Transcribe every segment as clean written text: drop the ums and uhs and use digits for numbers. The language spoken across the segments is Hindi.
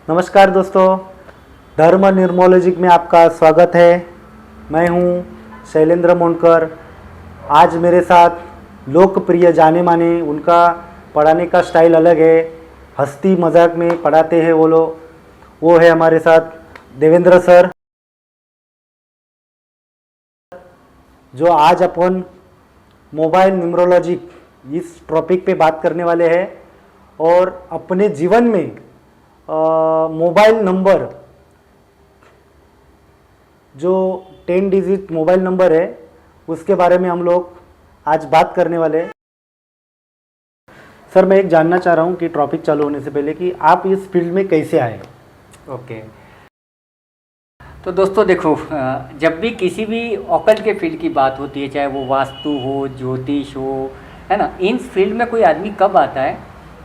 नमस्कार दोस्तों, धर्म न्यूमरोलॉजी में आपका स्वागत है। मैं हूं शैलेंद्र मोनकर। आज मेरे साथ लोकप्रिय जाने माने, उनका पढ़ाने का स्टाइल अलग है, हंसी मजाक में पढ़ाते हैं वो है हमारे साथ देवेंद्र सर, जो आज अपन मोबाइल न्यूमरोलॉजी इस टॉपिक पे बात करने वाले हैं। और अपने जीवन में मोबाइल नंबर, जो 10 डिजिट मोबाइल नंबर है, उसके बारे में हम लोग आज बात करने वाले हैं। सर, मैं एक जानना चाह रहा हूँ कि टॉपिक चालू होने से पहले कि आप इस फील्ड में कैसे आए। ओके। तो दोस्तों देखो, जब भी किसी भी ऑकल्ट के फील्ड की बात होती है, चाहे वो वास्तु हो, ज्योतिष हो, है ना, इन फील्ड में कोई आदमी कब आता है,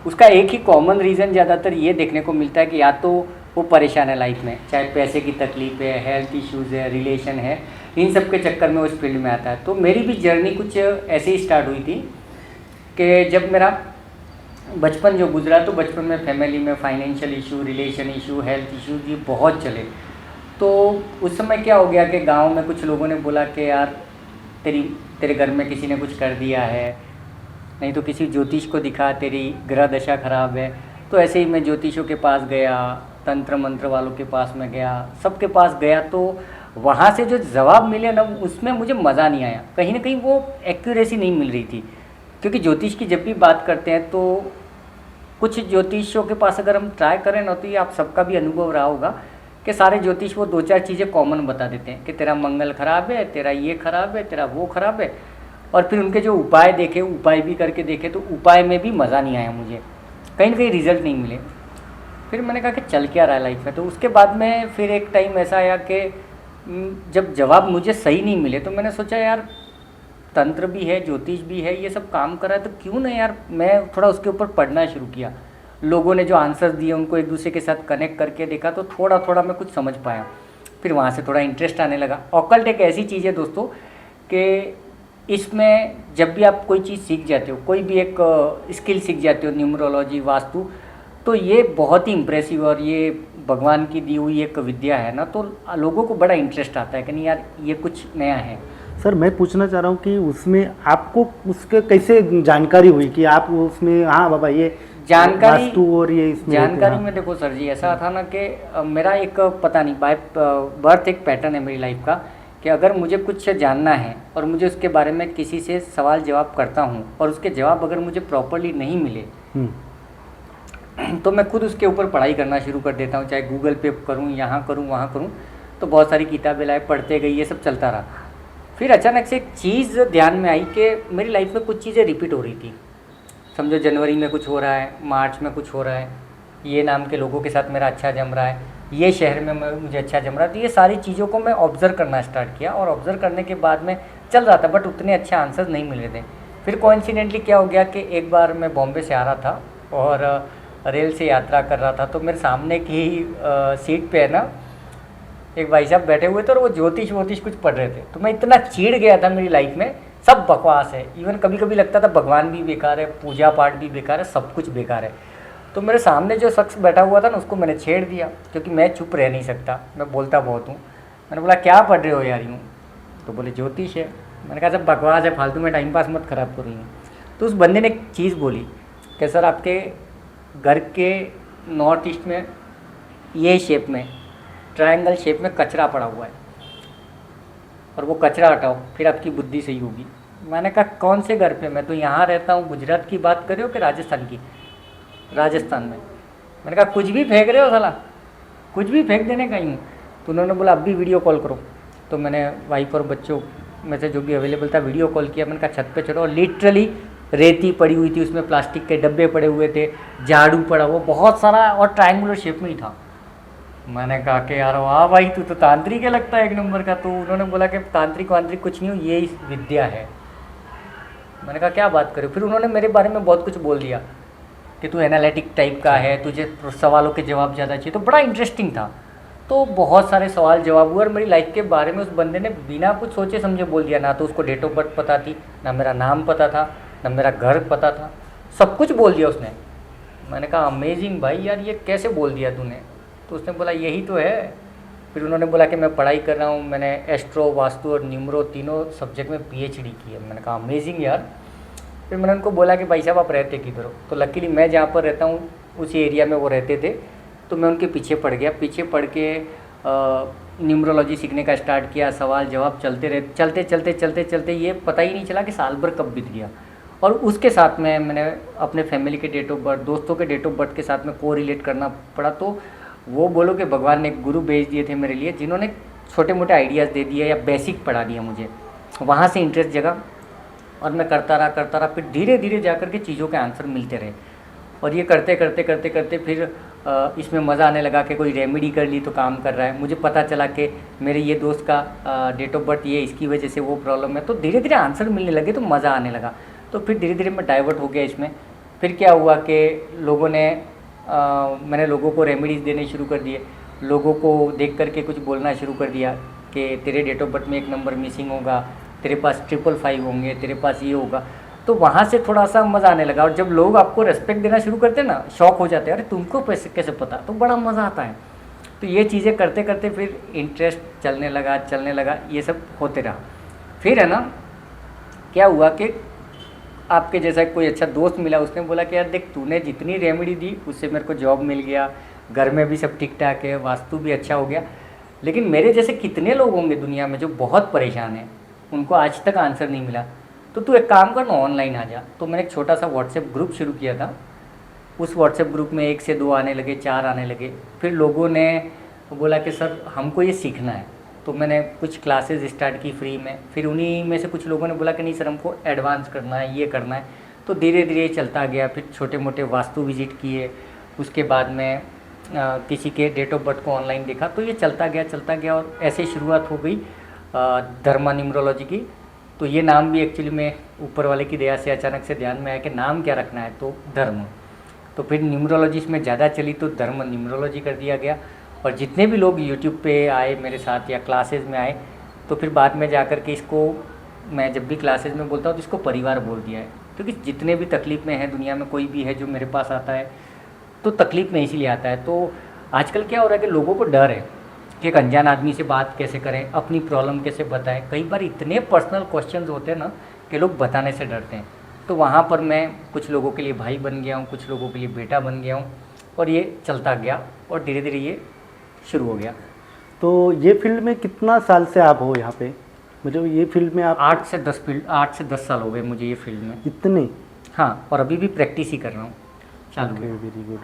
उसका एक ही कॉमन रीज़न ज़्यादातर ये देखने को मिलता है कि या तो वो परेशान है लाइफ में, चाहे पैसे की तकलीफ है, हेल्थ इश्यूज़ है, रिलेशन है, इन सब के चक्कर में उस फील्ड में आता है। तो मेरी भी जर्नी कुछ ऐसे ही स्टार्ट हुई थी कि जब मेरा बचपन जो गुजरा, तो बचपन में फैमिली में financial issue, relation issue, health issue ये बहुत चले। तो उस समय क्या हो गया कि गांव में कुछ लोगों ने बोला कि यार तेरे घर में किसी ने कुछ कर दिया है, नहीं तो किसी ज्योतिष को दिखा, तेरी ग्रह दशा खराब है। तो ऐसे ही मैं ज्योतिषों के पास गया, तंत्र मंत्र वालों के पास में गया, सबके पास गया। तो वहाँ से जो जवाब मिले ना, उसमें मुझे मज़ा नहीं आया, कहीं ना कहीं वो एक्यूरेसी नहीं मिल रही थी। क्योंकि ज्योतिष की जब भी बात करते हैं तो कुछ ज्योतिषों के पास अगर हम ट्राई करें ना, तो ये आप सबका भी अनुभव रहा होगा कि सारे ज्योतिष वो 2-4 चीज़ें कॉमन बता देते हैं कि तेरा मंगल खराब है, तेरा ये खराब है, तेरा वो खराब है। और फिर उनके जो उपाय देखे, उपाय भी करके देखे, तो उपाय में भी मज़ा नहीं आया मुझे, कहीं ना कहीं रिजल्ट नहीं मिले। फिर मैंने कहा कि चल क्या रहा है लाइफ में। तो उसके बाद में फिर एक टाइम ऐसा आया कि जब जवाब मुझे सही नहीं मिले, तो मैंने सोचा यार तंत्र भी है, ज्योतिष भी है, ये सब काम कर रहा है, तो क्यों ना यार मैं थोड़ा उसके ऊपर पढ़ना शुरू किया। लोगों ने जो आंसर्स दिए उनको एक दूसरे के साथ कनेक्ट करके देखा, तो थोड़ा थोड़ा मैं कुछ समझ पाया। फिर वहाँ से थोड़ा इंटरेस्ट आने लगा। ऑकल्ट एक ऐसी चीज़ है दोस्तों कि इसमें जब भी आप कोई चीज़ सीख जाते हो, कोई भी एक स्किल सीख जाते हो, न्यूमरोलॉजी, वास्तु, तो ये बहुत ही इम्प्रेसिव और ये भगवान की दी हुई एक विद्या है ना, तो लोगों को बड़ा इंटरेस्ट आता है कि नहीं यार ये कुछ नया है। सर, मैं पूछना चाह रहा हूँ कि उसमें आपको उसके कैसे जानकारी हुई कि आप उसमें, हाँ बाबा ये जानकारी वास्तु और ये इसमें जानकारी में देखो सर जी, ऐसा था ना कि मेरा एक पता नहीं बाय बर्थ एक पैटर्न है मेरी लाइफ का कि अगर मुझे कुछ जानना है और मुझे उसके बारे में किसी से सवाल जवाब करता हूँ और उसके जवाब अगर मुझे प्रॉपरली नहीं मिले, तो मैं खुद उसके ऊपर पढ़ाई करना शुरू कर देता हूँ, चाहे गूगल पे करूँ, यहाँ करूँ, वहाँ करूँ। तो बहुत सारी किताबें लाए, पढ़ते गई, ये सब चलता रहा। फिर अचानक से एक चीज़ ध्यान में आई कि मेरी लाइफ में कुछ चीज़ें रिपीट हो रही थी। समझो जनवरी में कुछ हो रहा है, मार्च में कुछ हो रहा है, ये नाम के लोगों के साथ मेरा अच्छा जम रहा है, ये शहर में मुझे अच्छा जम रहा है। तो ये सारी चीज़ों को मैं ऑब्ज़र्व करना स्टार्ट किया और ऑब्ज़र्व करने के बाद में चल रहा था, बट उतने अच्छे आंसर्स नहीं मिल रहे थे। फिर कोइंसिडेंटली क्या हो गया कि एक बार मैं बॉम्बे से आ रहा था और रेल से यात्रा कर रहा था, तो मेरे सामने की सीट पे है ना एक भाई साहब बैठे हुए थे और वो ज्योतिष कुछ पढ़ रहे थे। तो मैं इतना चिढ़ गया था, मेरी लाइफ में सब बकवास है, इवन कभी कभी लगता था भगवान भी बेकार है, पूजा पाठ भी बेकार है, सब कुछ बेकार है। तो मेरे सामने जो शख्स बैठा हुआ था ना, उसको मैंने छेड़ दिया, क्योंकि मैं चुप रह नहीं सकता, मैं बोलता बहुत हूँ। मैंने बोला क्या पढ़ रहे हो यार यूँ? तो बोले ज्योतिष है। मैंने कहा सब बकवास है, फालतू में टाइम पास मत खराब करो यूँ। तो उस बंदे ने एक चीज़ बोली कि सर आपके घर के नॉर्थ ईस्ट में ये शेप में, ट्रायंगल शेप में कचरा पड़ा हुआ है और वो कचरा हटाओ, फिर आपकी बुद्धि सही होगी। मैंने कहा कौन से घर पे? मैं तो यहाँ रहता हूँ। गुजरात की बात कर रहे हो कि राजस्थान की? राजस्थान में। मैंने कहा कुछ भी फेंक रहे हो साला, कुछ भी फेंक देने का ही हूँ। तो उन्होंने बोला अब भी वीडियो कॉल करो। तो मैंने वाइफ और बच्चों में से जो भी अवेलेबल था वीडियो कॉल किया। मैंने कहा छत पे चढ़ो, और लिटरली रेती पड़ी हुई थी, उसमें प्लास्टिक के डब्बे पड़े हुए थे, झाड़ू पड़ा हुआ बहुत सारा, और ट्रायंगुलर शेप में ही था। मैंने कहा कि यार वाह भाई तू तो तांत्रिक है लगता है एक नंबर का। तो उन्होंने बोला कि तांत्रिक वांत्रिक कुछ नहीं हो, ये विद्या है। मैंने कहा क्या बात करो। फिर उन्होंने मेरे बारे में बहुत कुछ बोल दिया कि तू एनालिटिक टाइप का है, तुझे सवालों के जवाब ज़्यादा चाहिए। तो बड़ा इंटरेस्टिंग था। तो बहुत सारे सवाल जवाब हुए और मेरी लाइफ के बारे में उस बंदे ने बिना कुछ सोचे समझे बोल दिया। ना तो उसको डेट ऑफ बर्थ पता थी, ना मेरा नाम पता था, ना मेरा घर पता था, सब कुछ बोल दिया उसने। मैंने कहा अमेजिंग भाई, यार ये कैसे बोल दिया तूने। तो उसने बोला यही तो है। फिर उन्होंने बोला कि मैं पढ़ाई कर रहा हूँ, मैंने एस्ट्रो, वास्तु और न्यूमरो तीनों सब्जेक्ट में पीएचडी की है। मैंने कहा अमेजिंग यार। फिर मैंने उनको बोला कि भाई साहब आप रहते किधर हो? तो लकीली मैं जहाँ पर रहता हूँ उसी एरिया में वो रहते थे, तो मैं उनके पीछे पड़ गया। पीछे पड़ के न्यूमरोलॉजी सीखने का स्टार्ट किया। सवाल जवाब चलते रहे, चलते चलते चलते चलते ये पता ही नहीं चला कि साल भर कब बीत गया। और उसके साथ में मैंने अपने फैमिली के डेट ऑफ बर्थ, दोस्तों के डेट ऑफ बर्थ के साथ में को रिलेट करना पड़ा। तो वो बोलो कि भगवान ने एक गुरु भेज दिए थे मेरे लिए, जिन्होंने छोटे मोटे आइडियाज़ दे दिए या बेसिक पढ़ा दिया मुझे। वहाँ से इंटरेस्ट जगा और मैं करता रहा। फिर धीरे धीरे जा कर के चीज़ों के आंसर मिलते रहे। और ये करते करते करते करते फिर इसमें मज़ा आने लगा कि कोई रेमेडी कर ली तो काम कर रहा है। मुझे पता चला कि मेरे ये दोस्त का डेट ऑफ बर्थ ये, इसकी वजह से वो प्रॉब्लम है। तो धीरे धीरे आंसर मिलने लगे तो मज़ा आने लगा। तो फिर धीरे धीरे मैं डाइवर्ट हो गया इसमें। फिर क्या हुआ कि मैंने लोगों को रेमेडीज़ देने शुरू कर दिए। लोगों को देख करके कुछ बोलना शुरू कर दिया कि तेरे डेट ऑफ बर्थ में एक नंबर मिसिंग होगा, तेरे पास 555 होंगे, तेरे पास ये होगा। तो वहाँ से थोड़ा सा मज़ा आने लगा। और जब लोग आपको रेस्पेक्ट देना शुरू करते हैं ना, शौक हो जाते हैं, अरे तुमको कैसे पता, तो बड़ा मज़ा आता है। तो ये चीज़ें करते करते फिर इंटरेस्ट चलने लगा, ये सब होते रहा। फिर है ना, क्या हुआ कि आपके जैसा कोई अच्छा दोस्त मिला, उसने बोला कि यार देख, तूने जितनी रेमेडी दी उससे मेरे को जॉब मिल गया, घर में भी सब ठीक ठाक है, वास्तु भी अच्छा हो गया। लेकिन मेरे जैसे कितने लोग होंगे दुनिया में जो बहुत परेशान हैं, उनको आज तक आंसर नहीं मिला। तो तू एक काम कर ना, ऑनलाइन आ जा। तो मैंने एक छोटा सा व्हाट्सएप ग्रुप शुरू किया था। उस व्हाट्सएप ग्रुप में 1 से 2 आने लगे, 4 आने लगे। फिर लोगों ने बोला कि सर हमको ये सीखना है। तो मैंने कुछ क्लासेस स्टार्ट की फ्री में। फिर उन्हीं में से कुछ लोगों ने बोला कि नहीं सर हमको एडवांस करना है, ये करना है। तो धीरे धीरे चलता गया। फिर छोटे मोटे वास्तु विजिट किए। उसके बाद में किसी के डेट ऑफ बर्थ को ऑनलाइन देखा। तो ये चलता गया और ऐसे शुरुआत हो गई धर्मा न्यूमरोलॉजी की। तो ये नाम भी एक्चुअली में ऊपर वाले की दया से अचानक से ध्यान में आया कि नाम क्या रखना है, तो धर्म। तो फिर न्यूमरोलॉजी इसमें ज़्यादा चली तो धर्म न्यूमरोलॉजी कर दिया गया। और जितने भी लोग यूट्यूब पे आए मेरे साथ या क्लासेस में आए, तो फिर बाद में जा कर के इसको मैं जब भी क्लासेस में बोलता हूँ तो इसको परिवार बोल दिया है। क्योंकि जितने भी तकलीफ़ में हैं दुनिया में, कोई भी है जो मेरे पास आता है तो तकलीफ़ में इसीलिए आता है। तो आजकल क्या हो रहा है कि लोगों को डर है कि एक अनजान आदमी से बात कैसे करें, अपनी प्रॉब्लम कैसे बताएं। कई बार इतने पर्सनल क्वेश्चंस होते हैं ना कि लोग बताने से डरते हैं। तो वहाँ पर मैं कुछ लोगों के लिए भाई बन गया हूँ, कुछ लोगों के लिए बेटा बन गया हूँ। और ये चलता गया और धीरे धीरे ये शुरू हो गया। तो ये फील्ड में कितना साल से आप हो यहाँ पे? मतलब ये फील्ड में आप 8 से 10 साल हो गए मुझे ये फील्ड में। इतने? हाँ, और अभी भी प्रैक्टिस ही कर रहा हूँ, चालू है। Very good.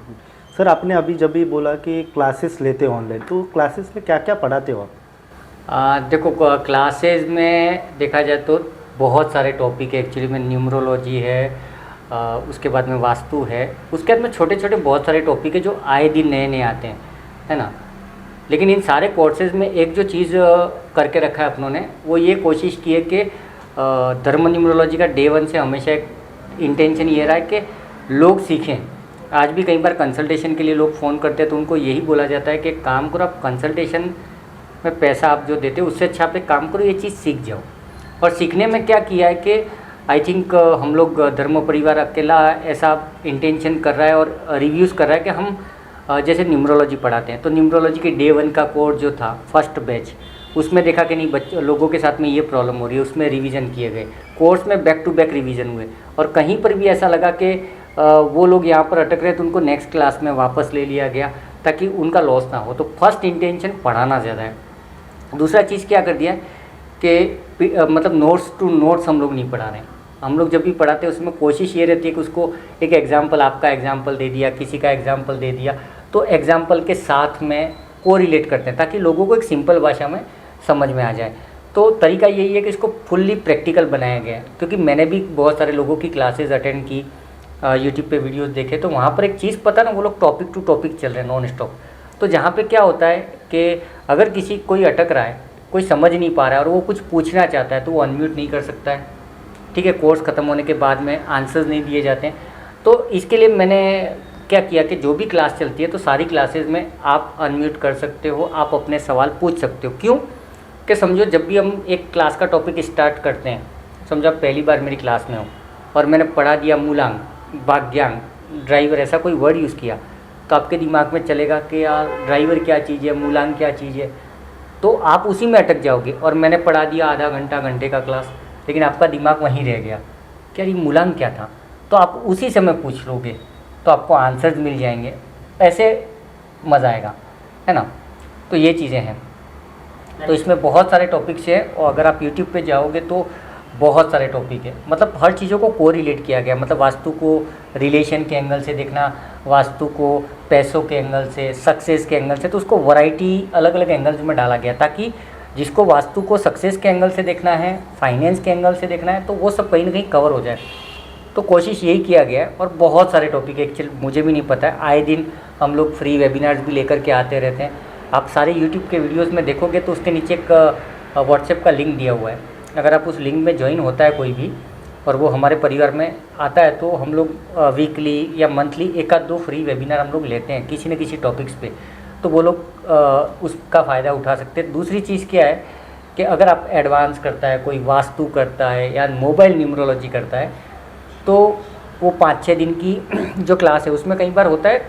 सर आपने अभी जब भी बोला कि क्लासेस लेते हो ऑनलाइन, तो क्लासेस में क्या क्या पढ़ाते हो आप? देखो क्लासेस में देखा जाए तो बहुत सारे टॉपिक है। एक्चुअली में न्यूमरोलॉजी है, उसके बाद में वास्तु है, उसके बाद में छोटे छोटे बहुत सारे टॉपिक है जो आए दिन नए नए आते हैं, है ना। लेकिन इन सारे कोर्सेज़ में एक जो चीज़ करके रखा है अपनों ने, वो ये कोशिश की है कि धर्म न्यूमरोलॉजी का डे 1 से हमेशा एक इंटेंशन ये रहा है कि लोग सीखें। आज भी कई बार कंसल्टेशन के लिए लोग फ़ोन करते हैं तो उनको यही बोला जाता है कि काम करो, आप कंसल्टेशन में पैसा आप जो देते हो उससे अच्छा आप एक काम करो, ये चीज़ सीख जाओ। और सीखने में क्या किया है कि आई थिंक हम लोग धर्म परिवार अकेला ऐसा इंटेंशन कर रहा है और रिव्यूज़ कर रहा है कि हम जैसे न्यूमरोलॉजी पढ़ाते हैं तो न्यूमरोलॉजी के डे 1 का कोर्स जो था फर्स्ट बैच, उसमें देखा कि नहीं लोगों के साथ में ये प्रॉब्लम हो रही है, उसमें रिवीजन किए गए। कोर्स में बैक टू बैक रिवीजन हुए। और कहीं पर भी ऐसा लगा कि वो लोग यहाँ पर अटक रहे तो उनको नेक्स्ट क्लास में वापस ले लिया गया ताकि उनका लॉस ना हो। तो फर्स्ट इंटेंशन पढ़ाना ज़्यादा है। दूसरा चीज़ क्या कर दिया कि मतलब नोट्स टू नोट्स हम लोग नहीं पढ़ा रहे हैं। हम लोग जब भी पढ़ाते हैं उसमें कोशिश ये रहती है कि उसको एक एग्जाम्पल, आपका एग्जाम्पल दे दिया, किसी का एग्जाम्पल दे दिया, तो एग्जाम्पल के साथ में को रिलेट करते हैं ताकि लोगों को एक सिंपल भाषा में समझ में आ जाए। तो तरीका यही है कि इसको फुल्ली प्रैक्टिकल बनाया गया है। क्योंकि मैंने भी बहुत सारे लोगों की क्लासेस अटेंड की, यूट्यूब पे वीडियोस देखे, तो वहाँ पर एक चीज़ पता ना, वो लोग टॉपिक टू टॉपिक चल रहे हैं नॉन स्टॉप। तो जहाँ पे क्या होता है कि अगर कोई अटक रहा है, कोई समझ नहीं पा रहा है और वो कुछ पूछना चाहता है तो वो अनम्यूट नहीं कर सकता है, ठीक है। कोर्स ख़त्म होने के बाद में आंसर्स नहीं दिए जाते हैं। तो इसके लिए मैंने क्या किया कि जो भी क्लास चलती है तो सारी क्लासेस में आप अनम्यूट कर सकते हो, आप अपने सवाल पूछ सकते हो। क्यों कि समझो जब भी हम एक क्लास का टॉपिक स्टार्ट करते हैं, समझो आप पहली बार मेरी क्लास में हो और मैंने पढ़ा दिया मूलांक, भाग्यांक, ड्राइवर, ऐसा कोई वर्ड यूज़ किया, तो आपके दिमाग में चलेगा कि यार ड्राइवर क्या चीज़ है, मूलांक क्या चीज़ है, तो आप उसी में अटक जाओगे। और मैंने पढ़ा दिया आधा घंटा घंटे का क्लास, लेकिन आपका दिमाग वहीं रह गया कि यार ये मूलांक क्या था, तो आप उसी समय पूछ लोगे तो आपको आंसर्स मिल जाएंगे, ऐसे मज़ा आएगा, है ना। तो ये चीज़ें हैं। तो इसमें बहुत सारे टॉपिक्स हैं, और अगर आप यूट्यूब पे जाओगे तो बहुत सारे टॉपिक है, मतलब हर चीज़ों को को रिलेट किया गया, मतलब वास्तु को रिलेशन के एंगल से देखना, वास्तु को पैसों के एंगल से, सक्सेस के एंगल से, तो उसको वैरायटी अलग अलग एंगल्स में डाला गया, ताकि जिसको वास्तु को सक्सेस के एंगल से देखना है, फाइनेंस के एंगल से देखना है, तो वो सब कहीं ना कहीं कवर हो जाए। तो कोशिश यही किया गया है। और बहुत सारे टॉपिक एक्चुअली मुझे भी नहीं पता है, आए दिन हम लोग फ्री वेबिनार्स भी लेकर के आते रहते हैं। आप सारे यूट्यूब के वीडियोज़ में देखोगे तो उसके नीचे एक व्हाट्सएप का लिंक दिया हुआ है, अगर आप उस लिंक में ज्वाइन होता है कोई भी और वो हमारे परिवार में आता है, तो हम लोग वीकली या मंथली एक आध दो फ्री वेबिनार हम लोग लेते हैं किसी न किसी टॉपिक्स पे, तो वो लोग उसका फ़ायदा उठा सकते हैं। दूसरी चीज़ क्या है कि अगर आप एडवांस करता है, कोई वास्तु करता है या मोबाइल न्यूमरोलॉजी करता है, तो वो 5-6 दिन की जो क्लास है उसमें कई बार होता है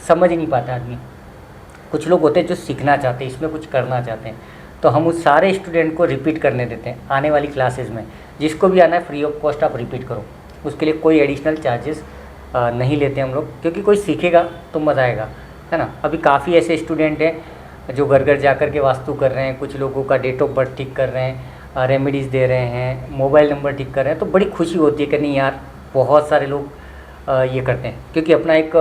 समझ ही नहीं पाता आदमी। कुछ लोग होते हैं जो सीखना चाहते हैं, इसमें कुछ करना चाहते हैं, तो हम उस सारे स्टूडेंट को रिपीट करने देते हैं आने वाली क्लासेस में। जिसको भी आना है फ्री ऑफ कॉस्ट आप रिपीट करो, उसके लिए कोई एडिशनल चार्जेस नहीं लेते हम लोग, क्योंकि कोई सीखेगा तो मज़ा आएगा, है ना। अभी काफ़ी ऐसे स्टूडेंट हैं जो घर घर जा कर के वास्तु कर रहे हैं, कुछ लोगों का डेट ऑफ बर्थ ठीक कर रहे हैं, रेमेडीज़ दे रहे हैं, मोबाइल नंबर ठीक कर रहे हैं, तो बड़ी खुशी होती है कि नहीं यार बहुत सारे लोग ये करते हैं। क्योंकि अपना एक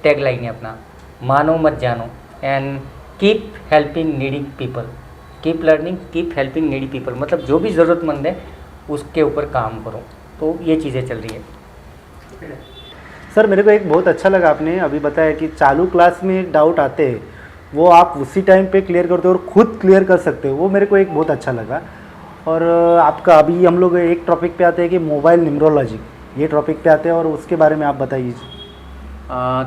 टैग लाइन है अपना, मानो मत जानो and keep helping needy people, keep learning keep helping needy people, मतलब जो भी ज़रूरतमंद है उसके ऊपर काम करो। तो ये चीज़ें चल रही है। सर मेरे को एक बहुत अच्छा लगा, आपने अभी बताया कि चालू क्लास में एक डाउट आते हैं वो आप उसी टाइम पे क्लियर करते हो और ख़ुद क्लियर कर सकते हो, वो मेरे को एक बहुत अच्छा लगा। और आपका अभी हम लोग एक टॉपिक पे आते हैं कि मोबाइल न्यूमरोलॉजी, ये टॉपिक पे आते हैं और उसके बारे में आप बताइए।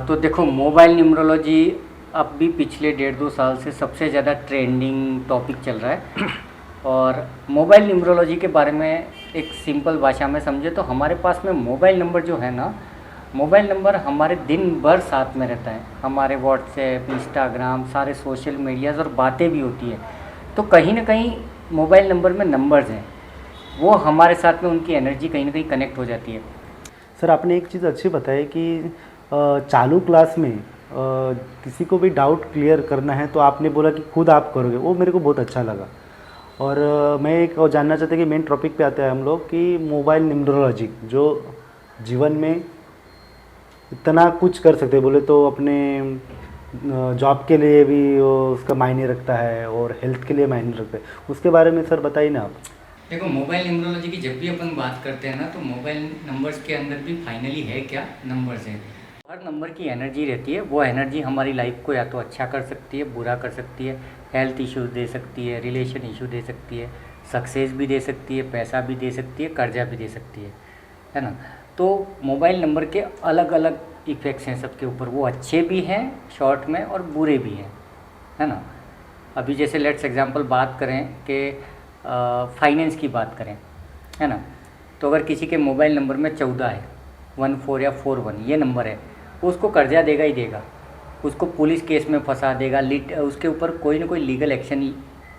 तो देखो मोबाइल न्यूमरोलॉजी अब भी पिछले 1.5-2 साल से सबसे ज़्यादा ट्रेंडिंग टॉपिक चल रहा है। और मोबाइल न्यूमरोलॉजी के बारे में एक सिंपल भाषा में समझे तो हमारे पास में मोबाइल नंबर जो है ना, मोबाइल नंबर हमारे दिन भर साथ में रहता है, हमारे व्हाट्सएप, इंस्टाग्राम, सारे सोशल मीडियाज़ और बातें भी होती है। तो कहीं ना कहीं मोबाइल नंबर में नंबर्स हैं, वो हमारे साथ में उनकी एनर्जी कहीं ना कहीं कनेक्ट हो जाती है। सर आपने एक चीज़ अच्छी बताई कि चालू क्लास में किसी को भी डाउट क्लियर करना है तो आपने बोला कि खुद आप करोगे, वो मेरे को बहुत अच्छा लगा। और मैं एक और जानना चाहता कि मेन टॉपिक पे आते हैं हम लोग कि मोबाइल न्यूमरोलॉजी जो जीवन में इतना कुछ कर सकते हैं, बोले तो अपने जॉब के लिए भी उसका मायने रखता है और हेल्थ के लिए मायने रखता है, उसके बारे में सर बताइए ना आप। देखो मोबाइल न्यूमरोलॉजी की जब भी अपन बात करते हैं ना, तो मोबाइल नंबर्स के अंदर भी फाइनली है क्या, नंबर्स हैं। हर नंबर की एनर्जी रहती है, वो एनर्जी हमारी लाइफ को या तो अच्छा कर सकती है, बुरा कर सकती है, हेल्थ इश्यूज दे सकती है, रिलेशन इशू दे सकती है, सक्सेस भी दे सकती है, पैसा भी दे सकती है, कर्जा भी दे सकती है ना। तो मोबाइल नंबर के अलग अलग इफ़ेक्ट्स हैं सबके ऊपर, वो अच्छे भी हैं शॉर्ट में और बुरे भी हैं, है ना। अभी जैसे लेट्स एग्जांपल बात करें कि फाइनेंस की बात करें, है ना, तो अगर किसी के मोबाइल नंबर में 14 है, 14 या 41 ये नंबर है, उसको कर्जा देगा ही देगा, उसको पुलिस केस में फंसा देगा, उसके ऊपर कोई ना कोई लीगल एक्शन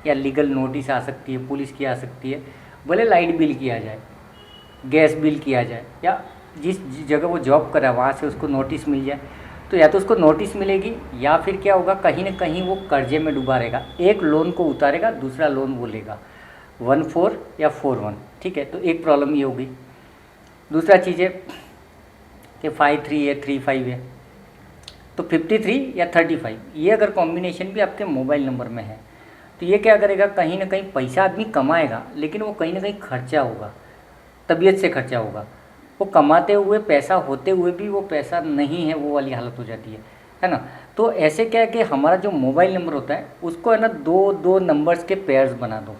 या लीगल नोटिस आ सकती है, पुलिस की आ सकती है, भले लाइट बिल किया जाए, गैस बिल किया जाए, या जिस जगह वो जॉब कर रहा है वहाँ से उसको नोटिस मिल जाए, तो या तो उसको नोटिस मिलेगी या फिर क्या होगा, कहीं ना कहीं वो कर्जे में डूबा रहेगा। एक लोन को उतारेगा, दूसरा लोन वो लेगा, 14 या 41, ठीक है। तो एक प्रॉब्लम ये होगी। दूसरा चीज़ है कि 53 है, 35 है, तो 53 या 35 ये अगर कॉम्बिनेशन भी आपके मोबाइल नंबर में है, तो ये क्या करेगा, कहीं ना कहीं पैसा आदमी कमाएगा, लेकिन वो कहीं ना कहीं खर्चा होगा, तबीयत से खर्चा होगा। वो कमाते हुए पैसा होते हुए भी वो पैसा नहीं है, वो वाली हालत हो जाती है ना। तो ऐसे क्या है कि हमारा जो मोबाइल नंबर होता है उसको है ना दो नंबर्स के पेयर्स बना दो,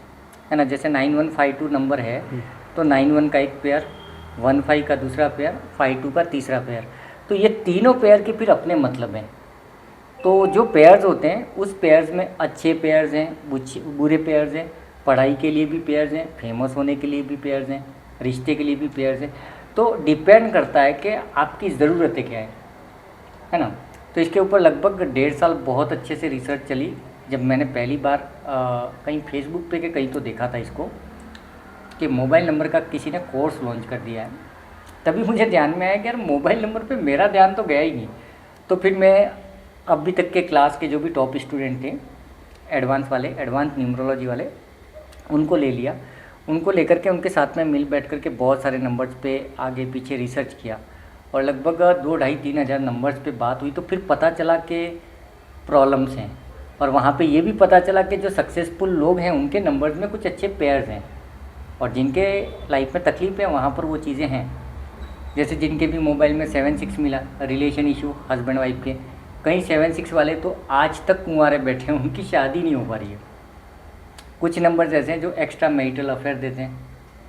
है ना। जैसे 9152 नंबर है तो 91 का एक पेयर, 15 का दूसरा पेयर, 52 का तीसरा पेयर, तो ये तीनों पेयर के फिर अपने मतलब हैं। तो जो पेयर्स होते हैं उस पेयर्स में अच्छे पेयर्स हैं, बुरे पेयर्स हैं, पढ़ाई के लिए भी पेयर्स हैं, फेमस होने के लिए भी पेयर्स हैं, रिश्ते के लिए भी पेयर्स हैं। तो डिपेंड करता है कि आपकी ज़रूरतें क्या है ना। तो इसके ऊपर लगभग 1.5 साल बहुत अच्छे से रिसर्च चली। जब मैंने पहली बार कहीं फेसबुक पे के कहीं तो देखा था इसको कि मोबाइल नंबर का किसी ने कोर्स लॉन्च कर दिया है, तभी मुझे ध्यान में आया कि यार मोबाइल नंबर पे मेरा ध्यान तो गया ही नहीं। तो फिर मैं अभी तक के क्लास के जो भी टॉप स्टूडेंट थे, एडवांस न्यूमरोलॉजी वाले, उनको ले लिया। उनको लेकर के उनके साथ में मिल बैठ कर के बहुत सारे नंबर्स पे आगे पीछे रिसर्च किया और लगभग 2-2,5-3 हज़ार नंबर्स पे बात हुई। तो फिर पता चला कि प्रॉब्लम्स हैं, और वहाँ पे ये भी पता चला कि जो सक्सेसफुल लोग हैं उनके नंबर्स में कुछ अच्छे पेयर्स हैं, और जिनके लाइफ में तकलीफ है वहाँ पर वो चीज़ें हैं। जैसे जिनके भी मोबाइल में 7-6 मिला, रिलेशन इशू हस्बैंड वाइफ के, कई 7-6 वाले तो आज तक कुंवारे बैठे हैं, उनकी शादी नहीं हो पा रही है। कुछ नंबर्स ऐसे हैं जो एक्स्ट्रा मैरिटल अफेयर देते हैं,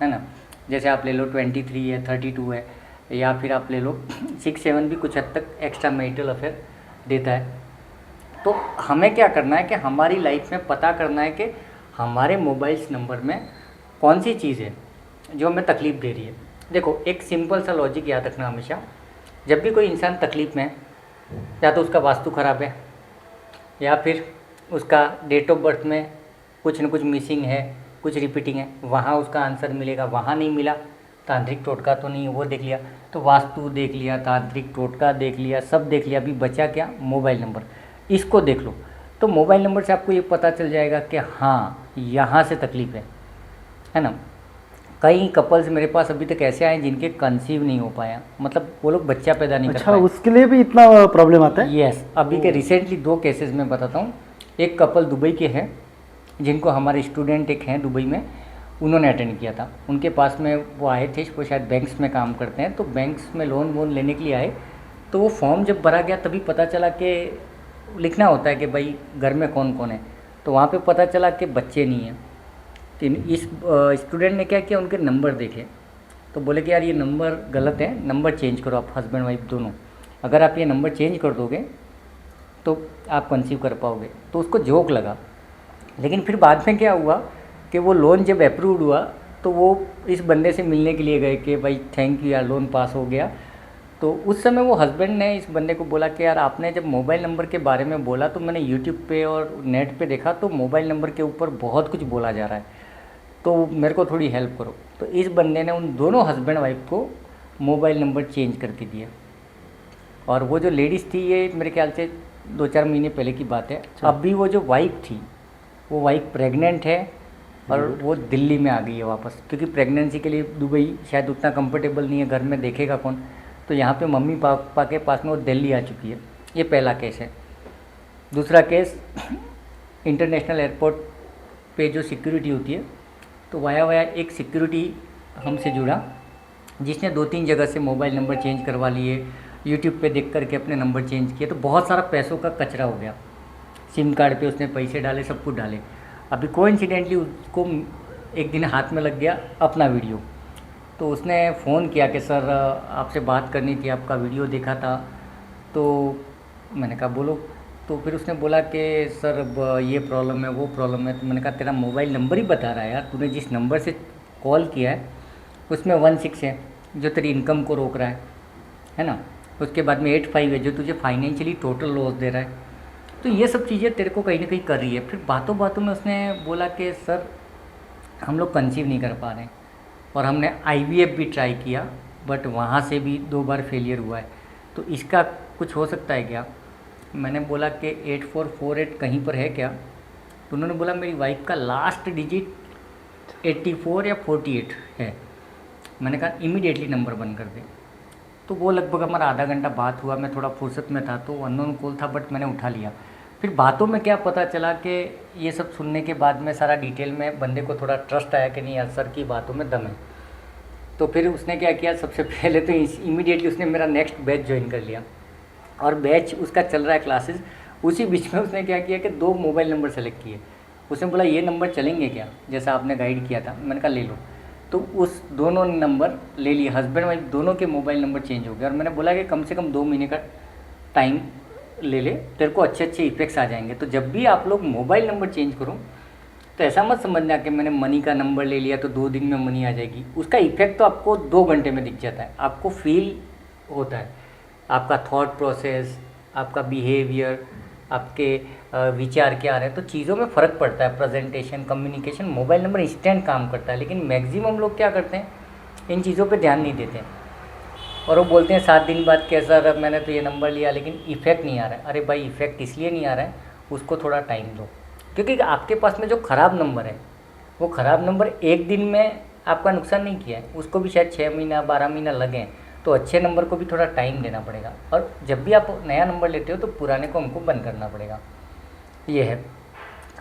है ना। जैसे आप ले लो 23 है, 32 है, या फिर आप ले लो 6-7 भी कुछ हद तक एक्स्ट्रा मैरिटल अफेयर देता है। तो हमें क्या करना है कि हमारी लाइफ में पता करना है कि हमारे मोबाइल्स नंबर में कौन सी चीज़ है जो हमें तकलीफ़ दे रही है। देखो, एक सिंपल सा लॉजिक याद रखना हमेशा, जब भी कोई इंसान तकलीफ़ में है, या तो उसका वास्तु ख़राब है, या फिर उसका डेट ऑफ बर्थ में कुछ न कुछ मिसिंग है, कुछ रिपीटिंग है, वहाँ उसका आंसर मिलेगा। वहाँ नहीं मिला, तांत्रिक टोटका तो नहीं है, वो देख लिया, तो वास्तु देख लिया, तांत्रिक टोटका देख लिया, सब देख लिया, अभी बचा क्या, मोबाइल नंबर। इसको देख लो, तो मोबाइल नंबर से आपको ये पता चल जाएगा कि हाँ यहाँ से तकलीफ़ है ना। कई कपल्स मेरे पास अभी तक ऐसे आए जिनके कंसीव नहीं हो पाया, मतलब वो लोग बच्चा पैदा नहीं कर अच्छा, पाए। उसके लिए भी इतना प्रॉब्लम आता है? यस, अभी के रिसेंटली 2 केसेस में बताता हूँ। एक कपल दुबई के हैं, जिनको हमारे स्टूडेंट एक हैं दुबई में, उन्होंने अटेंड किया था। उनके पास में वो आए थे, वो शायद बैंक्स में काम करते हैं, तो बैंक्स में लोन वोन लेने के लिए आए। तो वो फॉर्म जब भरा गया तभी पता चला कि लिखना होता है कि भाई घर में कौन कौन है, तो वहाँ पे पता चला कि बच्चे नहीं हैं। तो इस स्टूडेंट ने क्या किया, उनके नंबर देखे, तो बोले कि यार ये नंबर गलत है, नंबर चेंज करो आप, हस्बैंड वाइफ दोनों। अगर आप ये नंबर चेंज कर दोगे तो आप कंसीव कर पाओगे। तो उसको जोक लगा। लेकिन फिर बाद में क्या हुआ कि वो लोन जब अप्रूव्ड हुआ तो वो इस बंदे से मिलने के लिए गए कि भाई थैंक यू यार, लोन पास हो गया। तो उस समय वो हस्बैंड ने इस बंदे को बोला कि यार आपने जब मोबाइल नंबर के बारे में बोला तो मैंने यूट्यूब पे और नेट पे देखा, तो मोबाइल नंबर के ऊपर बहुत कुछ बोला जा रहा है, तो मेरे को थोड़ी हेल्प करो। तो इस बंदे ने उन दोनों हस्बैंड वाइफ को मोबाइल नंबर चेंज करके दिया। और वो जो लेडीज़ थी, ये मेरे ख्याल से 2-4 महीने पहले की बात है। अभी वो जो वाइफ थी, वो वाइफ प्रेग्नेंट है और वो दिल्ली में आ गई है वापस, क्योंकि प्रेगनेंसी के लिए दुबई शायद उतना कंफर्टेबल नहीं है, घर में देखेगा कौन। तो यहाँ पे मम्मी पापा के पास में वो दिल्ली आ चुकी है। ये पहला केस है। दूसरा केस, इंटरनेशनल एयरपोर्ट पे जो सिक्योरिटी होती है, तो वाया एक सिक्योरिटी हमसे जुड़ा, जिसने 2-3 जगह से मोबाइल नंबर चेंज करवा लिए, यूट्यूब पे देख करके अपने नंबर चेंज किए, तो बहुत सारा पैसों का कचरा हो गया। सिम कार्ड पे उसने पैसे डाले, सब कुछ डाले। अभी कोइंसिडेंटली उसको एक दिन हाथ में लग गया अपना वीडियो, तो उसने फ़ोन किया कि सर आपसे बात करनी थी, आपका वीडियो देखा था। तो मैंने कहा बोलो। तो फिर उसने बोला कि सर अब ये प्रॉब्लम है, वो प्रॉब्लम है। तो मैंने कहा तेरा मोबाइल नंबर ही बता रहा है यार, तूने जिस नंबर से कॉल किया है उसमें 16 है जो तेरी इनकम को रोक रहा है ना। उसके बाद में 85 है जो तुझे फाइनेंशियली टोटल लॉस दे रहा है। तो ये सब चीज़ें तेरे को कहीं ना कहीं कर रही है। फिर बातों बातों में उसने बोला कि सर हम लोग कंसीव नहीं कर पा रहे हैं, और हमने IVF भी ट्राई किया, बट वहाँ से भी 2 बार फेलियर हुआ है, तो इसका कुछ हो सकता है क्या। मैंने बोला कि 8448 कहीं पर है क्या। तो उन्होंने बोला मेरी वाइफ का लास्ट डिजिट 84 या 48 है। मैंने कहा इमीडिएटली नंबर बंद कर दे। तो वो लगभग हमारा आधा घंटा बात हुआ। मैं थोड़ा फुर्सत में था, तो अननोन कॉल था, बट मैंने उठा लिया। फिर बातों में क्या पता चला कि ये सब सुनने के बाद में सारा डिटेल में बंदे को थोड़ा ट्रस्ट आया कि नहीं यार सर की बातों में दम है। तो फिर उसने क्या किया, सबसे पहले तो इमीडिएटली उसने मेरा नेक्स्ट बैच ज्वाइन कर लिया, और बैच उसका चल रहा है क्लासेस। उसी बीच में उसने क्या किया कि 2 मोबाइल नंबर सेलेक्ट किए। उसने बोला ये नंबर चलेंगे क्या, जैसा आपने गाइड किया था। मैंने कहा ले लो। तो उस दोनों नंबर ले लिए, हस्बैंड वाइफ दोनों के मोबाइल नंबर चेंज हो गए। और मैंने बोला कि कम से कम 2 महीने का टाइम ले ले, तेरे को अच्छे अच्छे इफेक्ट्स आ जाएंगे। तो जब भी आप लोग मोबाइल नंबर चेंज करो तो ऐसा मत समझना कि मैंने मनी का नंबर ले लिया तो 2 दिन में मनी आ जाएगी। उसका इफेक्ट तो आपको 2 घंटे में दिख जाता है, आपको फील होता है, आपका थॉट प्रोसेस, आपका बिहेवियर, आपके विचार क्या आ रहे हैं, तो चीज़ों में फ़र्क पड़ता है। Presentation, communication, mobile number instant काम करता है, लेकिन मैक्सिमम लोग क्या करते हैं, इन चीज़ों पे ध्यान नहीं देते और वो बोलते हैं 7 दिन बाद कैसा रहा, मैंने तो ये नंबर लिया लेकिन इफ़ेक्ट नहीं आ रहा है। अरे भाई, इफ़ेक्ट इसलिए नहीं आ रहा है, उसको थोड़ा टाइम दो, क्योंकि आपके पास में जो ख़राब नंबर है, वो ख़राब नंबर एक दिन में आपका नुकसान नहीं किया है, उसको भी शायद 6 महीना 12 महीना लगें। तो अच्छे नंबर को भी थोड़ा टाइम देना पड़ेगा, और जब भी आप नया नंबर लेते हो तो पुराने को हमको बंद करना पड़ेगा। ये है।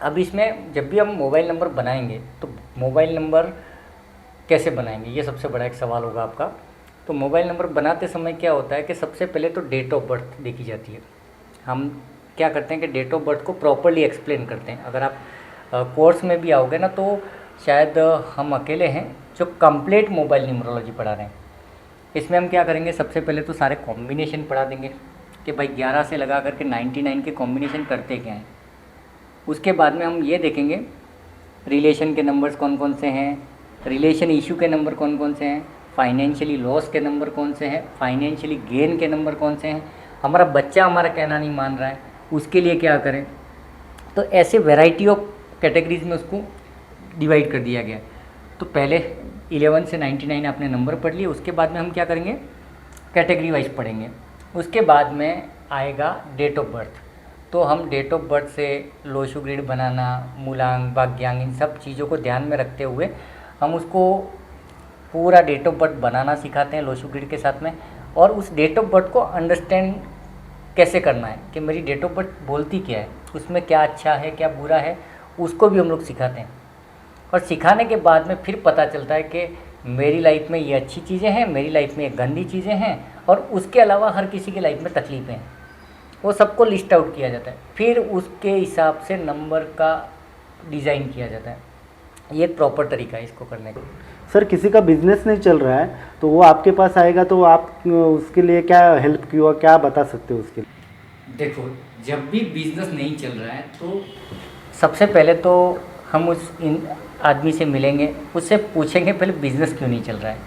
अब इसमें जब भी हम मोबाइल नंबर बनाएंगे तो मोबाइल नंबर कैसे बनाएंगे, ये सबसे बड़ा एक सवाल होगा आपका। तो मोबाइल नंबर बनाते समय क्या होता है कि सबसे पहले तो डेट ऑफ बर्थ देखी जाती है। हम क्या करते हैं कि डेट ऑफ बर्थ को प्रॉपरली एक्सप्लेन करते हैं। अगर आप कोर्स में भी आओगे ना, तो शायद हम अकेले हैं जो कंप्लीट मोबाइल न्यूमरोलॉजी पढ़ा रहे हैं। इसमें हम क्या करेंगे, सबसे पहले तो सारे कॉम्बिनेशन पढ़ा देंगे कि भाई 11 से लगा करके 99 के कॉम्बिनेशन करते क्या हैं। उसके बाद में हम ये देखेंगे रिलेशन के नंबर्स कौन कौन से हैं, रिलेशन इशू के नंबर कौन कौन से हैं, फाइनेंशियली लॉस के नंबर कौन से हैं, फाइनेंशियली गेन के नंबर कौन से हैं, हमारा बच्चा हमारा कहना नहीं मान रहा है, उसके लिए क्या करें। तो ऐसे वैरायटी ऑफ कैटेगरीज में उसको डिवाइड कर दिया गया। तो पहले 11 से 99 आपने नंबर पढ़ लिए, उसके बाद में हम क्या करेंगे, कैटेगरी वाइज पढ़ेंगे। उसके बाद में आएगा डेट ऑफ बर्थ। तो हम डेट ऑफ बर्थ से लोशु ग्रिड बनाना, मूलांक, भाग्यांक, इन सब चीज़ों को ध्यान में रखते हुए हम उसको पूरा डेट ऑफ बर्थ बनाना सिखाते हैं लोशु ग्रिड के साथ में। और उस डेट ऑफ बर्थ को अंडरस्टैंड कैसे करना है कि मेरी डेट ऑफ बर्थ बोलती क्या है, उसमें क्या अच्छा है क्या बुरा है, उसको भी हम लोग सिखाते हैं। और सिखाने के बाद में फिर पता चलता है कि मेरी लाइफ में ये अच्छी चीज़ें हैं, मेरी लाइफ में ये गंदी चीज़ें हैं, और उसके अलावा हर किसी की लाइफ में तकलीफ़ें हैं। वो सबको लिस्ट आउट किया जाता है, फिर उसके हिसाब से नंबर का डिज़ाइन किया जाता है। ये एक प्रॉपर तरीका है इसको करने का। सर, किसी का बिजनेस नहीं चल रहा है तो वो आपके पास आएगा, तो आप उसके लिए क्या हेल्प की हो, क्या बता सकते हो उसके लिए? देखो, जब भी बिज़नेस नहीं चल रहा है तो सबसे पहले तो हम उस आदमी से मिलेंगे, उससे पूछेंगे पहले बिज़नेस क्यों नहीं चल रहा है,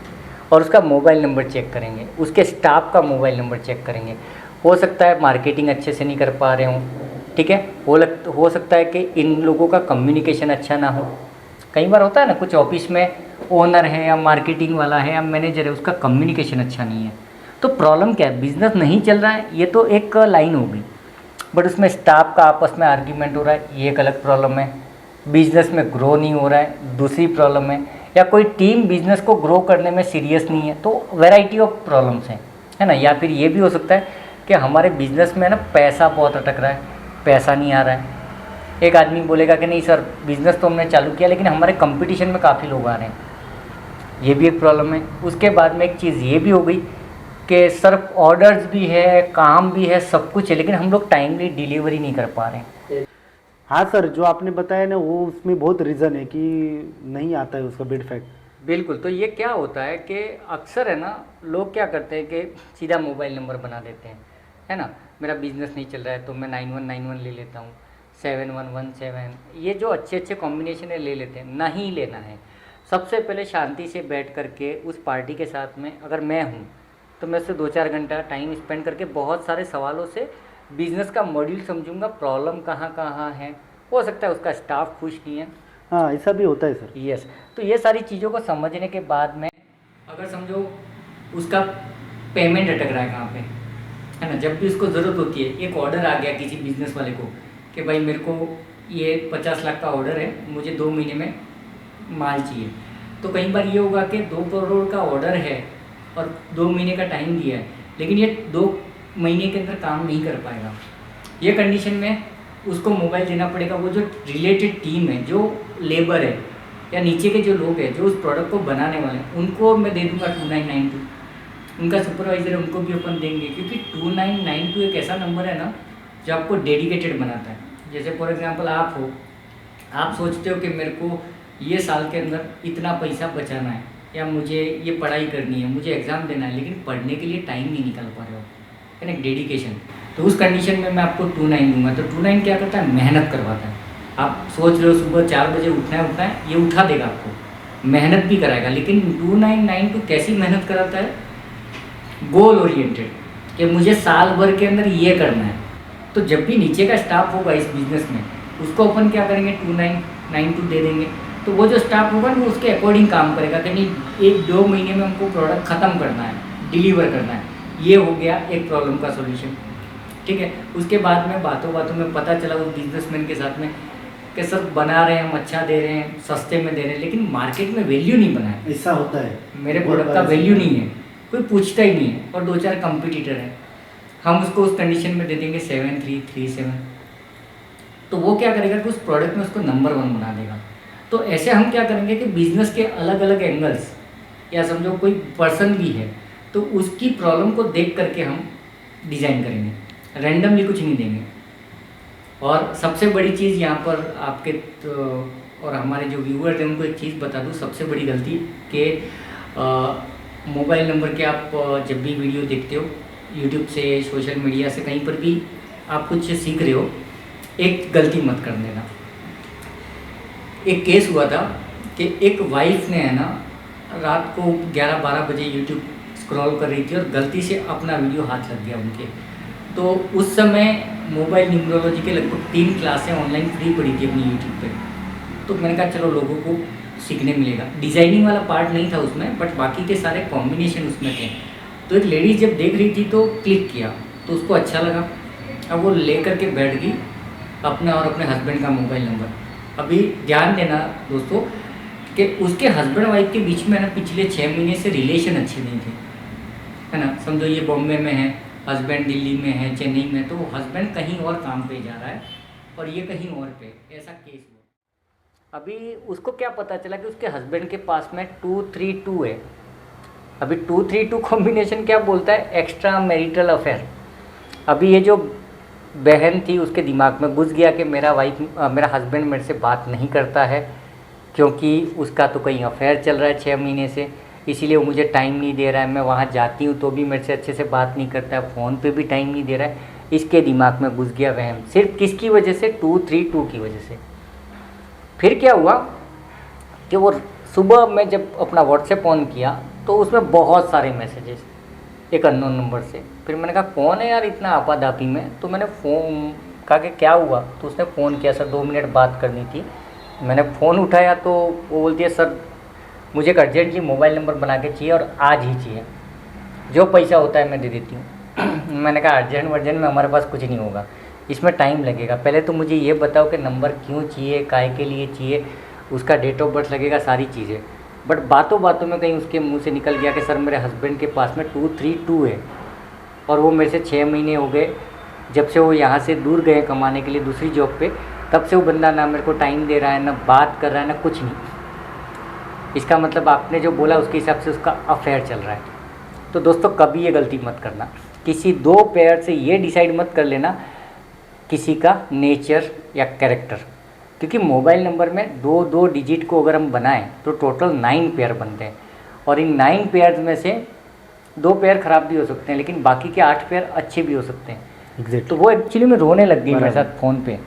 और उसका मोबाइल नंबर चेक करेंगे, उसके स्टाफ का मोबाइल नंबर चेक करेंगे। हो सकता है मार्केटिंग अच्छे से नहीं कर पा रहे हों, ठीक है, हो सकता है कि इन लोगों का कम्युनिकेशन अच्छा ना हो। कई बार होता है ना, कुछ ऑफिस में ओनर है या मार्केटिंग वाला है या मैनेजर है, उसका कम्युनिकेशन अच्छा नहीं है। तो प्रॉब्लम क्या है, बिज़नेस नहीं चल रहा है, ये तो एक लाइन होगी, बट उसमें स्टाफ का आपस में आर्ग्यूमेंट हो रहा है, ये एक अलग प्रॉब्लम है। बिज़नेस में ग्रो नहीं हो रहा है, दूसरी प्रॉब्लम है। या कोई टीम बिज़नेस को ग्रो करने में सीरियस नहीं है, तो वैरायटी ऑफ प्रॉब्लम्स हैं, है ना। या फिर ये भी हो सकता है कि हमारे बिज़नेस में ना पैसा बहुत अटक रहा है, पैसा नहीं आ रहा है। एक आदमी बोलेगा कि नहीं सर, बिज़नेस तो हमने चालू किया लेकिन हमारे कंपटीशन में काफ़ी लोग आ रहे हैं, ये भी एक प्रॉब्लम है। उसके बाद में एक चीज़ ये भी हो गई कि सर ऑर्डर्स भी है, काम भी है, सब कुछ है, लेकिन हम लोग टाइमली डिलीवरी नहीं कर पा रहे हैं। हाँ सर, जो आपने बताया ना, वो उसमें बहुत रीज़न है कि नहीं आता है उसका बिड फैक्ट। बिल्कुल। तो ये क्या होता है कि अक्सर है ना, लोग क्या करते हैं कि सीधा मोबाइल नंबर बना देते हैं, है ना। मेरा बिज़नेस नहीं चल रहा है तो मैं 9191 ले लेता हूँ, 7117, ये जो अच्छे अच्छे कॉम्बिनेशन है ले लेते हैं। नहीं लेना है। सबसे पहले शांति से बैठ करके उस पार्टी के साथ में, अगर मैं हूँ तो मैं उससे 2-4 घंटा टाइम स्पेंड करके बहुत सारे सवालों से बिज़नेस का मॉड्यूल समझूंगा, प्रॉब्लम कहाँ कहाँ है। हो सकता है उसका स्टाफ खुश नहीं है, हाँ ऐसा भी होता है सर। यस। तो ये सारी चीज़ों को समझने के बाद में, अगर समझो उसका पेमेंट अटक रहा है कहाँ पे, है ना, जब भी उसको ज़रूरत होती है, एक ऑर्डर आ गया किसी बिज़नेस वाले को कि भाई मेरे को ये 50 लाख का ऑर्डर है, मुझे 2 महीने में माल चाहिए। तो कई बार ये होगा कि 2 करोड़ का ऑर्डर है और 2 महीने का टाइम दिया है, लेकिन ये 2 महीने के अंदर काम नहीं कर पाएगा। ये कंडीशन में उसको मोबाइल देना पड़ेगा। वो जो रिलेटेड टीम है, जो लेबर है या नीचे के जो लोग हैं जो उस प्रोडक्ट को बनाने वाले हैं, उनको मैं दे दूंगा 2992। उनका सुपरवाइज़र है, उनको भी अपन देंगे, क्योंकि 2992 एक ऐसा नंबर है ना जो आपको डेडिकेटेड बनाता है। जैसे फॉर एग्जांपल आप हो, आप सोचते हो कि मेरे को ये साल के अंदर इतना पैसा बचाना है, या मुझे ये पढ़ाई करनी है, मुझे एग्ज़ाम देना है, लेकिन पढ़ने के लिए टाइम नहीं निकाल पा रहे हो, है ना, डेडिकेशन। तो उस कंडीशन में मैं आपको 29 दूंगा। तो 29 क्या करता है, मेहनत करवाता है। आप सोच रहे हो सुबह 4 बजे उठना है, ये उठा देगा आपको, मेहनत भी कराएगा। लेकिन 2992 कैसी मेहनत कराता है, गोल ओरिएंटेड, कि मुझे साल भर के अंदर ये करना है, तो जब भी नीचे का स्टाफ होगा इस बिज़नेस में, उसको अपन क्या करेंगे 2992 दे देंगे। तो वो जो स्टाफ होगा ना वो उसके अकॉर्डिंग काम करेगा कि नहीं 1-2 महीने में हमको प्रोडक्ट ख़त्म करना है, डिलीवर करना है। ये हो गया एक प्रॉब्लम का सॉल्यूशन, ठीक है। उसके बाद में बातों बातों में पता चला उस बिजनेसमैन के साथ में कि सर बना रहे हैं, हम अच्छा दे रहे हैं, सस्ते में दे रहे हैं, लेकिन मार्केट में वैल्यू नहीं बना है। ऐसा होता है, मेरे प्रोडक्ट का वैल्यू नहीं है, कोई पूछता ही नहीं है, और 2-4 कंपटीटर हैं, हम उसको उस कंडीशन में दे देंगे 7337। तो वो क्या करेगा कि उस प्रोडक्ट में उसको नंबर 1 बना देगा। तो ऐसे हम क्या करेंगे कि बिजनेस के अलग अलग एंगल्स, या समझो कोई पर्सन भी है तो उसकी प्रॉब्लम को देख करके हम डिज़ाइन करेंगे, रैंडमली कुछ नहीं देंगे। और सबसे बड़ी चीज़ यहाँ पर आपके और हमारे जो व्यूअर्स हैं उनको एक चीज़ बता दूँ, सबसे बड़ी गलती कि मोबाइल नंबर के आप जब भी वीडियो देखते हो यूट्यूब से, सोशल मीडिया से, कहीं पर भी आप कुछ सीख रहे हो, एक गलती मत कर देना। एक केस हुआ था कि एक वाइफ ने है ना रात को 11-12 बजे यूट्यूब स्क्रॉल कर रही थी और गलती से अपना वीडियो हाथ लग गया उनके। तो उस समय मोबाइल न्यूमरोलॉजी के लगभग 3 क्लासें ऑनलाइन फ्री पड़ी थी अपनी यूट्यूब पे। तो मैंने कहा चलो लोगों को सीखने मिलेगा। डिज़ाइनिंग वाला पार्ट नहीं था उसमें, बट बाकी के सारे कॉम्बिनेशन उसमें थे। तो एक लेडीज़ जब देख रही थी तो क्लिक किया, तो उसको अच्छा लगा। अब वो ले करके बैठ गई अपने और अपने हस्बैंड का मोबाइल नंबर। अभी ध्यान देना दोस्तों कि उसके हस्बैंड वाइफ के बीच में ना पिछले 6 महीने से रिलेशन अच्छे नहीं थे, है ना। समझो ये बॉम्बे में है, हस्बैंड दिल्ली में है, चेन्नई में, तो हस्बैंड कहीं और काम पे जा रहा है और ये कहीं और पे, ऐसा केस हुआ। अभी उसको क्या पता चला कि उसके हस्बैंड के पास में 232 है। अभी 232 कॉम्बिनेशन क्या बोलता है, एक्स्ट्रा मैरिटल अफेयर। अभी ये जो बहन थी उसके दिमाग में घुस गया कि मेरा हस्बैंड मेरे से बात नहीं करता है क्योंकि उसका तो कहीं अफेयर चल रहा है 6 महीने से, इसीलिए वो मुझे टाइम नहीं दे रहा है। मैं वहाँ जाती हूँ तो भी मेरे से अच्छे से बात नहीं करता है, फ़ोन पे भी टाइम नहीं दे रहा है। इसके दिमाग में घुस गया वहम, सिर्फ किसकी वजह से, 232 की वजह से। फिर क्या हुआ कि वो सुबह मैं जब अपना व्हाट्सएप ऑन किया तो उसमें बहुत सारे मैसेजेस एक अननोन नंबर से। फिर मैंने कहा कौन है यार इतना आपाधापी में, तो मैंने फ़ोन कहा कि क्या हुआ, तो उसने फ़ोन किया, सर 2 मिनट बात करनी थी। मैंने फ़ोन उठाया तो वो बोलती है सर मुझे एक अर्जेंटली मोबाइल नंबर बना के चाहिए और आज ही चाहिए, जो पैसा होता है मैं दे देती हूँ। मैंने कहा अर्जेंट में हमारे पास कुछ नहीं होगा, इसमें टाइम लगेगा। पहले तो मुझे ये बताओ कि नंबर क्यों चाहिए, काहे के लिए चाहिए, उसका डेट ऑफ बर्थ लगेगा, सारी चीज़ें। बट बातों बातों में कहीं उसके मुंह से निकल गया कि सर मेरे हस्बैंड के पास में 232 है और वो मेरे से 6 महीने हो गए जब से वो यहाँ से दूर गए कमाने के लिए दूसरी जॉब पे, तब से वो बंदा ना मेरे को टाइम दे रहा है, ना बात कर रहा है, ना कुछ नहीं। इसका मतलब आपने जो बोला उसके हिसाब से उसका अफेयर चल रहा है। तो दोस्तों कभी ये गलती मत करना, किसी 2 पेयर से ये डिसाइड मत कर लेना किसी का नेचर या कैरेक्टर, क्योंकि मोबाइल नंबर में 2 डिजिट को अगर हम बनाएं तो टोटल 9 पेयर बनते हैं और इन 9 पेयर्स में से 2 पेयर ख़राब भी हो सकते हैं, लेकिन बाकी के 8 पेयर अच्छे भी हो सकते हैं। Exactly. तो वो एक्चुअली में रोने लग गई मेरे साथ फ़ोन पे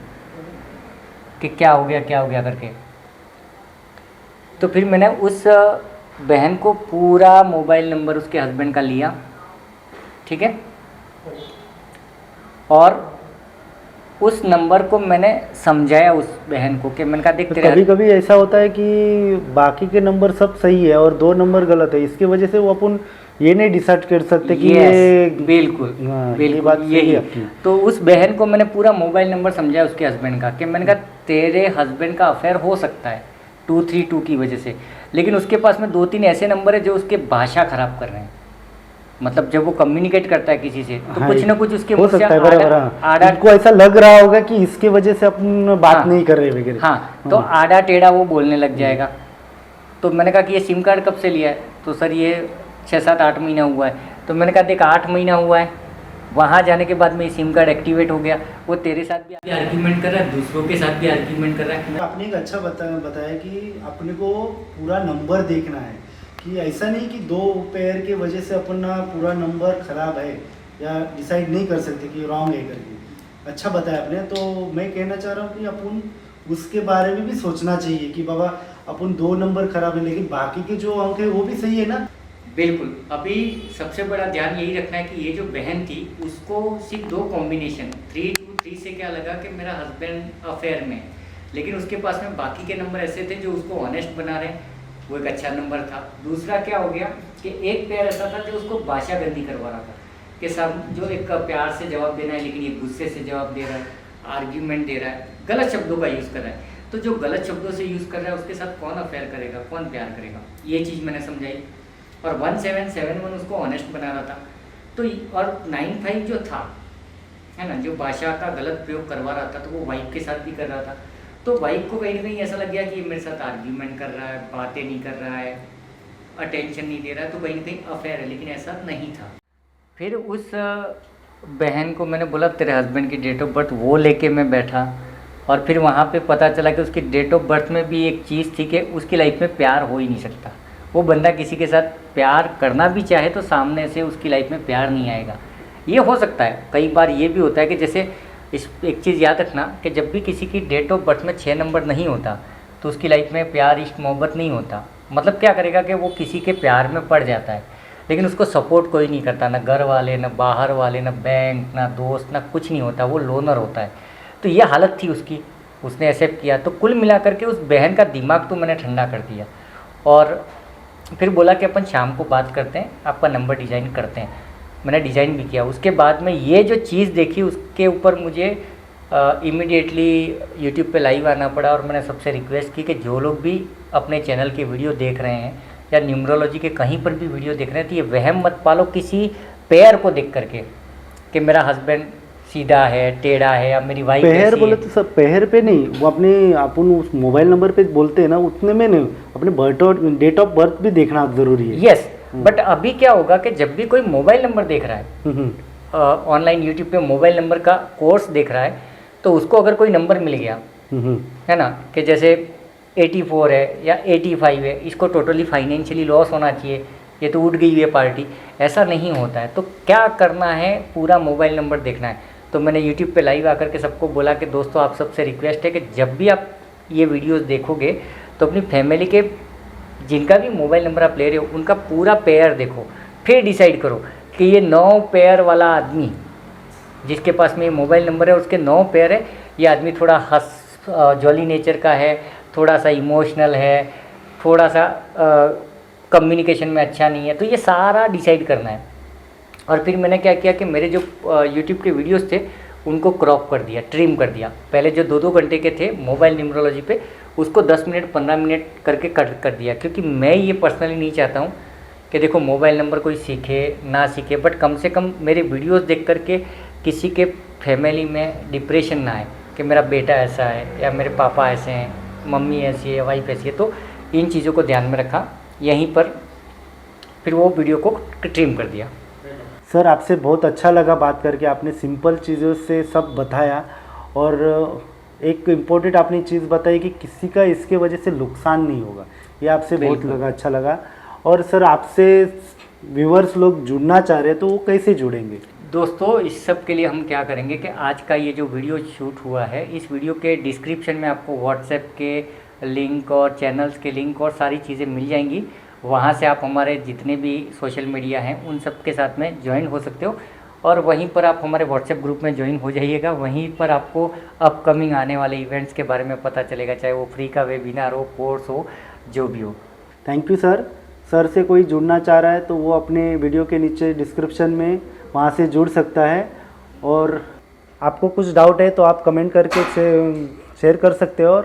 कि क्या हो गया करके। तो फिर मैंने उस बहन को पूरा मोबाइल नंबर उसके हस्बैंड का लिया, ठीक है, और उस नंबर को मैंने समझाया उस बहन को कि मैंने कहा देख तेरे कभी कभी ऐसा होता है कि बाकी के नंबर सब सही है और 2 नंबर गलत है, इसकी वजह से वो अपन ये नहीं डिसाइड कर सकते कि ये बिल्कुल ये बात सही है आपकी। तो उस बहन को मैंने पूरा मोबाइल नंबर समझाया उसके हस्बैंड का कि मैंने कहा तेरे हस्बैंड का अफेयर हो सकता है 232 की वजह से, लेकिन उसके पास में 2-3 ऐसे नंबर है जो उसके भाषा ख़राब कर रहे हैं। मतलब जब वो कम्युनिकेट करता है किसी से तो कुछ ना कुछ उसके हो सकता है, बराबर। आपको ऐसा लग रहा होगा कि इसके वजह से अपन बात नहीं कर रहे वगैरह। हाँ, तो आड़ा टेढ़ा वो बोलने लग जाएगा। तो मैंने कहा कि ये सिम कार्ड कब से लिया है, तो सर ये 6-7-8 महीना हुआ है। तो मैंने कहा देख 8 महीना हुआ है, वहाँ जाने के बाद में ये सिम कार्ड एक्टिवेट हो गया, वो तेरे साथ भी आर्ग्यूमेंट कर रहा है, दूसरों के साथ भी आर्ग्यूमेंट कर रहा है। आपने एक अच्छा बताया कि अपने को पूरा नंबर देखना है, कि ऐसा नहीं कि 2 पेयर के वजह से अपना पूरा नंबर खराब है या डिसाइड नहीं कर सकते कि रॉन्ग है करके। अच्छा बताया आपने। तो मैं कहना चाह रहा हूँ कि अपन उसके बारे में भी सोचना चाहिए कि बाबा अपन 2 नंबर खराब है लेकिन बाकी के जो अंक है वो भी सही है ना। बिल्कुल। अभी सबसे बड़ा ध्यान यही रखना है कि ये जो बहन थी उसको सिर्फ 2 कॉम्बिनेशन 323 से क्या लगा कि मेरा हस्बैंड अफेयर में है। लेकिन उसके पास में बाकी के नंबर ऐसे थे जो उसको ऑनेस्ट बना रहे हैं, वो एक अच्छा नंबर था। दूसरा क्या हो गया कि एक पेयर ऐसा था जो उसको भाषागंदी करवा रहा था कि सब जो एक प्यार से जवाब देना है लेकिन ये गुस्से से जवाब दे रहा है, आर्ग्यूमेंट दे रहा है, गलत शब्दों का यूज़ कर रहा है। तो जो गलत शब्दों से यूज़ कर रहा है उसके साथ कौन अफेयर करेगा, कौन प्यार करेगा, ये चीज़ मैंने समझाई। और 1771 उसको ऑनेस्ट बना रहा था। तो और 95 जो था, है ना, जो भाषा का गलत प्रयोग करवा रहा था, तो वो वाइफ के साथ भी कर रहा था। तो वाइफ को कहीं ना कहीं ऐसा लग गया कि ये मेरे साथ आर्ग्यूमेंट कर रहा है, बातें नहीं कर रहा है, अटेंशन नहीं दे रहा है, तो कहीं ना कहीं अफेयर है। लेकिन ऐसा नहीं था। फिर उस बहन को मैंने बोला तेरे हस्बैंड की डेट ऑफ बर्थ, वो लेके मैं बैठा और फिर वहाँ पे पता चला कि उसकी डेट ऑफ बर्थ में भी एक चीज़ थी कि उसकी लाइफ में प्यार हो ही नहीं सकता। वो बंदा किसी के साथ प्यार करना भी चाहे तो सामने से उसकी लाइफ में प्यार नहीं आएगा। ये हो सकता है, कई बार ये भी होता है कि जैसे इस एक चीज़ याद रखना कि जब भी किसी की डेट ऑफ बर्थ में 6 नंबर नहीं होता तो उसकी लाइफ में प्यार, इश्क, मोहब्बत नहीं होता। मतलब क्या करेगा कि वो किसी के प्यार में पड़ जाता है लेकिन उसको सपोर्ट कोई नहीं करता, ना घर वाले, ना बाहर वाले, ना बैंक, ना दोस्त, ना कुछ नहीं होता, वो लोनर होता है। तो ये हालत थी उसकी, उसने एक्सेप्ट किया। तो कुल मिलाकर के उस बहन का दिमाग तो मैंने ठंडा कर दिया और फिर बोला कि अपन शाम को बात करते हैं, आपका नंबर डिज़ाइन करते हैं। मैंने डिज़ाइन भी किया। उसके बाद में ये जो चीज़ देखी उसके ऊपर मुझे इमीडिएटली यूट्यूब पे लाइव आना पड़ा और मैंने सबसे रिक्वेस्ट की कि जो लोग भी अपने चैनल के वीडियो देख रहे हैं या न्यूमरोलॉजी के कहीं पर भी वीडियो देख रहे हैं तो ये वहम मत पालो किसी पेयर को देख करके कि मेरा हस्बैंड सीधा है, टेढ़ा है या मेरी वाइफ पेहर बोले तो सब पेहर पे नहीं, वो अपने अपन उस मोबाइल नंबर पे बोलते हैं ना, उतने में नहीं, अपने बर्थ और डेट ऑफ बर्थ भी देखना जरूरी है। यस, बट अभी क्या होगा कि जब भी कोई मोबाइल नंबर देख रहा है, ऑनलाइन यूट्यूब पे मोबाइल नंबर का कोर्स देख रहा है, तो उसको अगर कोई नंबर मिल गया है ना कि जैसे 84 है या 85 है, इसको टोटली फाइनेंशियली लॉस होना चाहिए, ये तो उठ गई है पार्टी, ऐसा नहीं होता है। तो क्या करना है, पूरा मोबाइल नंबर देखना है। तो मैंने यूट्यूब पे लाइव आकर के सबको बोला कि दोस्तों आप सबसे रिक्वेस्ट है कि जब भी आप ये वीडियोस देखोगे तो अपनी फैमिली के जिनका भी मोबाइल नंबर आप ले रहे हो उनका पूरा पेयर देखो, फिर डिसाइड करो कि ये 9 पेयर वाला आदमी जिसके पास में ये मोबाइल नंबर है उसके 9 पेयर है, ये आदमी थोड़ा जॉली नेचर का है, थोड़ा सा इमोशनल है, थोड़ा सा कम्युनिकेशन में अच्छा नहीं है। तो ये सारा डिसाइड करना है। और फिर मैंने क्या किया कि मेरे जो यूट्यूब के वीडियोस थे उनको क्रॉप कर दिया, ट्रिम कर दिया। पहले जो 2-2 घंटे के थे मोबाइल न्यूमरोलॉजी पे, उसको 10 मिनट 15 मिनट करके कट कर दिया, क्योंकि मैं ये पर्सनली नहीं चाहता हूँ कि देखो मोबाइल नंबर कोई सीखे ना सीखे, बट कम से कम मेरे वीडियोस देख करके किसी के फैमिली में डिप्रेशन ना आए कि मेरा बेटा ऐसा है या मेरे पापा ऐसे हैं, मम्मी ऐसी है, वाइफ ऐसी है। तो इन चीज़ों को ध्यान में रखा, यहीं पर फिर वो वीडियो को ट्रिम कर दिया। सर आपसे बहुत अच्छा लगा बात करके, आपने सिंपल चीज़ों से सब बताया और एक इम्पोर्टेंट आपने चीज़ बताई कि किसी का इसके वजह से नुकसान नहीं होगा, ये आपसे बहुत लगा, अच्छा लगा। और सर आपसे व्यूअर्स लोग जुड़ना चाह रहे हैं तो वो कैसे जुड़ेंगे? दोस्तों इस सब के लिए हम क्या करेंगे कि आज का ये जो वीडियो शूट हुआ है, इस वीडियो के डिस्क्रिप्शन में आपको व्हाट्सएप के लिंक और चैनल्स के लिंक और सारी चीज़ें मिल जाएंगी। वहाँ से आप हमारे जितने भी सोशल मीडिया हैं उन सब के साथ में ज्वाइन हो सकते हो और वहीं पर आप हमारे व्हाट्सएप ग्रुप में ज्वाइन हो जाइएगा। वहीं पर आपको अपकमिंग आने वाले इवेंट्स के बारे में पता चलेगा, चाहे वो फ्री का वेबिनार हो, कोर्स हो, जो भी हो। Thank you sir. सर से कोई जुड़ना चाह रहा है तो वो अपने वीडियो के नीचे डिस्क्रिप्शन में वहाँ से जुड़ सकता है। और आपको कुछ डाउट है तो आप कमेंट करके शेयर कर सकते हो।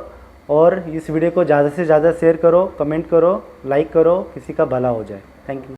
और इस वीडियो को ज़्यादा से ज़्यादा शेयर करो, कमेंट करो, लाइक करो, किसी का भला हो जाए। Thank you.